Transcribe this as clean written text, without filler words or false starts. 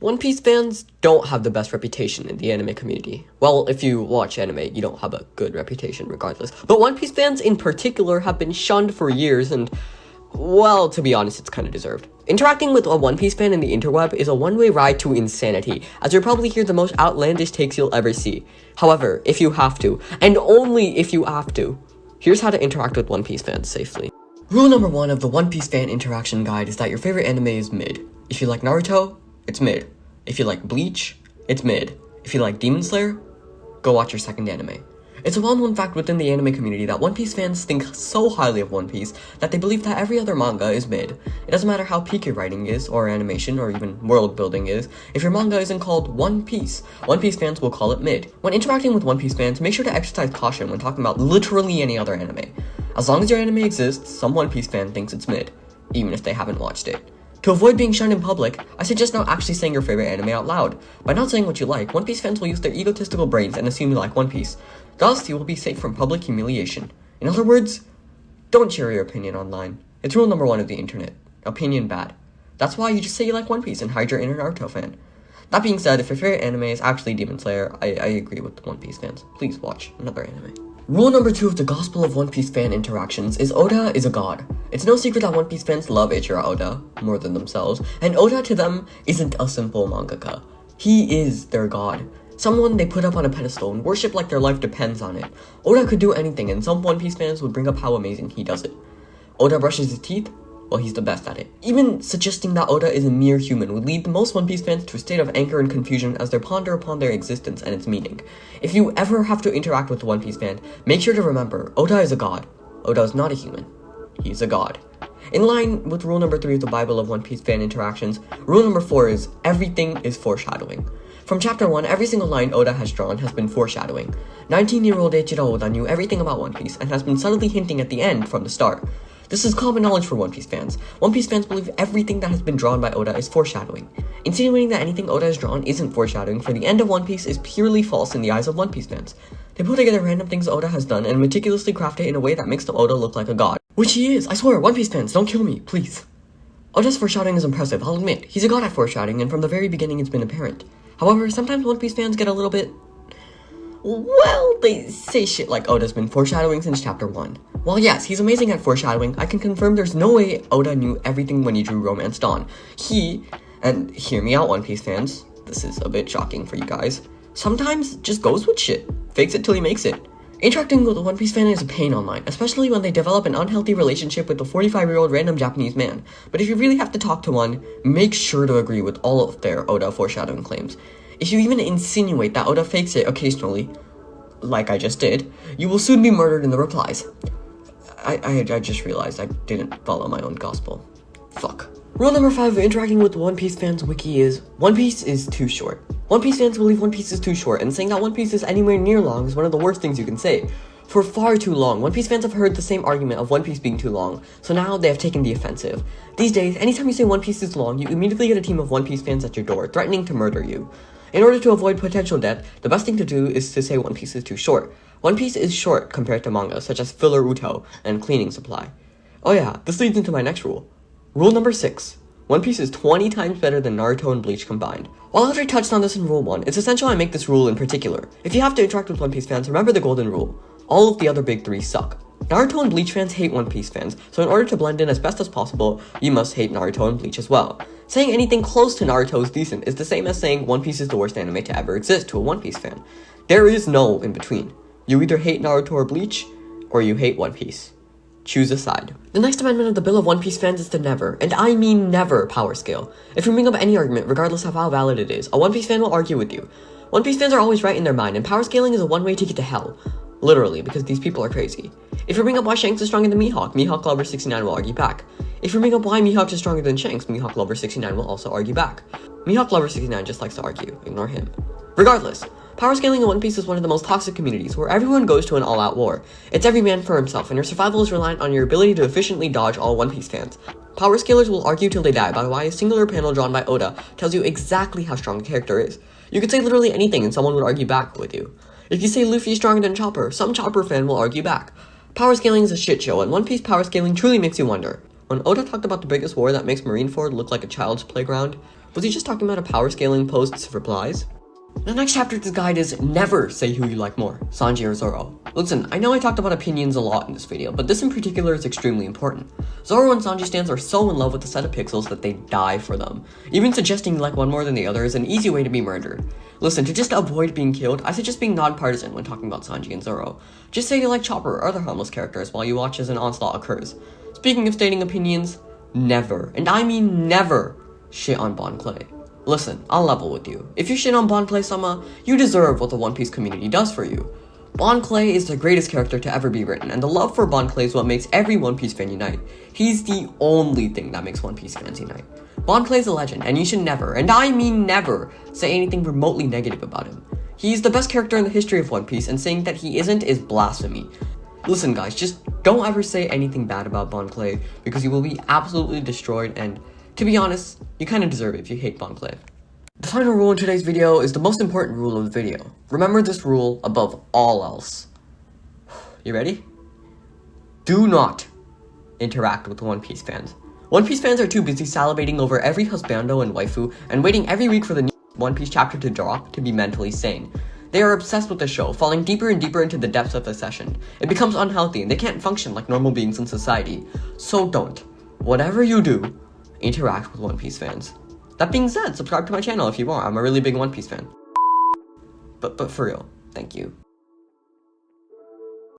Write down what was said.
One Piece fans don't have the best reputation in the anime community. Well, if you watch anime, you don't have a good reputation regardless. But One Piece fans in particular have been shunned for years and, well, to be honest, it's kind of deserved. Interacting with a One Piece fan in the interweb is a one-way ride to insanity, as you'll probably hear the most outlandish takes you'll ever see. However, if you have to, and only if you have to, here's how to interact with One Piece fans safely. Rule number 1 of the One Piece fan interaction guide is that your favorite anime is mid. If you like Naruto, it's mid. If you like Bleach, it's mid. If you like Demon Slayer, go watch your second anime. It's a well-known fact within the anime community that One Piece fans think so highly of One Piece that they believe that every other manga is mid. It doesn't matter how peak your writing is, or animation, or even world building is. If your manga isn't called One Piece fans will call it mid. When interacting with One Piece fans, make sure to exercise caution when talking about literally any other anime. As long as your anime exists, some One Piece fan thinks it's mid, even if they haven't watched it. To avoid being shunned in public, I suggest not actually saying your favorite anime out loud. By not saying what you like, One Piece fans will use their egotistical brains and assume you like One Piece. Thus, you will be safe from public humiliation. In other words, don't share your opinion online. It's rule number 1 of the internet. Opinion bad. That's why you just say you like One Piece and hide your inner Naruto fan. That being said, if your favorite anime is actually Demon Slayer, I agree with the One Piece fans. Please watch another anime. Rule number 2 of the Gospel of One Piece fan interactions is Oda is a god. It's no secret that One Piece fans love Eiichiro Oda more than themselves, and Oda to them isn't a simple mangaka. He is their god. Someone they put up on a pedestal and worship like their life depends on it. Oda could do anything, and some One Piece fans would bring up how amazing he does it. Oda brushes his teeth? Well, he's the best at it. Even suggesting that Oda is a mere human would lead most One Piece fans to a state of anger and confusion as they ponder upon their existence and its meaning. If you ever have to interact with a One Piece fan, make sure to remember, Oda is a god. Oda is not a human. He's a god. In line with rule number 3 of the Bible of One Piece fan interactions, rule number 4 is, everything is foreshadowing. From chapter 1, every single line Oda has drawn has been foreshadowing. 19-year-old Eiichiro Oda knew everything about One Piece and has been subtly hinting at the end from the start. This is common knowledge for One Piece fans. One Piece fans believe everything that has been drawn by Oda is foreshadowing. Insinuating that anything Oda has drawn isn't foreshadowing for the end of One Piece is purely false in the eyes of One Piece fans. They put together random things Oda has done and meticulously craft it in a way that makes the Oda look like a god. Which he is, I swear, One Piece fans, don't kill me, please. Oda's foreshadowing is impressive, I'll admit. He's a god at foreshadowing, and from the very beginning it's been apparent. However, sometimes One Piece fans get a little bit... well, they say shit like Oda's been foreshadowing since chapter 1. While yes, he's amazing at foreshadowing, I can confirm there's no way Oda knew everything when he drew Romance Dawn. He, and hear me out One Piece fans, this is a bit shocking for you guys, sometimes just goes with shit, fakes it till he makes it. Interacting with a One Piece fan is a pain online, especially when they develop an unhealthy relationship with a 45-year-old random Japanese man. But if you really have to talk to one, make sure to agree with all of their Oda foreshadowing claims. If you even insinuate that Oda fakes it occasionally, like I just did, you will soon be murdered in the replies. I just realized I didn't follow my own gospel. Fuck. Rule number 5 of interacting with One Piece fans wiki is, One Piece is too short. One Piece fans believe One Piece is too short, and saying that One Piece is anywhere near long is one of the worst things you can say. For far too long, One Piece fans have heard the same argument of One Piece being too long, so now they have taken the offensive. These days, anytime you say One Piece is long, you immediately get a team of One Piece fans at your door, threatening to murder you. In order to avoid potential death, the best thing to do is to say One Piece is too short. One Piece is short compared to manga, such as filler Uto and cleaning supply. Oh yeah, this leads into my next rule. Rule number 6. One Piece is 20 times better than Naruto and Bleach combined. While I already touched on this in Rule 1, it's essential I make this rule in particular. If you have to interact with One Piece fans, remember the golden rule. All of the other big 3 suck. Naruto and Bleach fans hate One Piece fans, so in order to blend in as best as possible, you must hate Naruto and Bleach as well. Saying anything close to Naruto is decent is the same as saying One Piece is the worst anime to ever exist to a One Piece fan. There is no in between. You either hate Naruto or Bleach, or you hate One Piece. Choose a side. The next amendment of the Bill of One Piece fans is the never, and I mean never, power scale. If you bring up any argument, regardless of how valid it is, a One Piece fan will argue with you. One Piece fans are always right in their mind, and power scaling is a one-way ticket to hell. Literally, because these people are crazy. If you bring up why Shanks is stronger than Mihawk, Mihawk Lover 69 will argue back. If you bring up why Mihawk is stronger than Shanks, Mihawk Lover 69 will also argue back. Mihawk Lover 69 just likes to argue, ignore him. Regardless, power scaling in One Piece is one of the most toxic communities where everyone goes to an all-out war. It's every man for himself, and your survival is reliant on your ability to efficiently dodge all One Piece fans. Power scalers will argue till they die about why a singular panel drawn by Oda tells you exactly how strong a character is. You could say literally anything and someone would argue back with you. If you say Luffy is stronger than Chopper, some Chopper fan will argue back. Power scaling is a shit show, and One Piece power scaling truly makes you wonder, When Oda talked about the biggest war that makes Marineford look like a child's playground, was he just talking about a power scaling post's replies? The next chapter of this guide is never say who you like more, Sanji or Zoro. Listen, I know I talked about opinions a lot in this video, but this in particular is extremely important. Zoro and Sanji stans are so in love with the set of pixels that they die for them. Even suggesting you like one more than the other is an easy way to be murdered. Listen, to just avoid being killed, I suggest being non-partisan when talking about Sanji and Zoro. Just say you like Chopper or other harmless characters while you watch as an onslaught occurs. Speaking of stating opinions, never, and I mean never, shit on Bon Clay. Listen, I'll level with you. If you shit on Bon Clay-sama, you deserve what the One Piece community does for you. Bon Clay is the greatest character to ever be written, and the love for Bon Clay is what makes every One Piece fan unite. He's the only thing that makes One Piece fans unite. Bon Clay's a legend, and you should never, and I mean never, say anything remotely negative about him. He's the best character in the history of One Piece, and saying that he isn't is blasphemy. Listen guys, just don't ever say anything bad about Bon Clay, because you will be absolutely destroyed, and to be honest, you kinda deserve it if you hate Bon Clay. The final rule in today's video is the most important rule of the video. Remember this rule above all else. You ready? Do not interact with One Piece fans. One Piece fans are too busy salivating over every husbando and waifu and waiting every week for the new One Piece chapter to drop to be mentally sane. They are obsessed with the show, falling deeper and deeper into the depths of the session. It becomes unhealthy and they can't function like normal beings in society. So don't. Whatever you do, interact with One Piece fans. That being said, subscribe to my channel if you want. I'm a really big One Piece fan. But for real, thank you.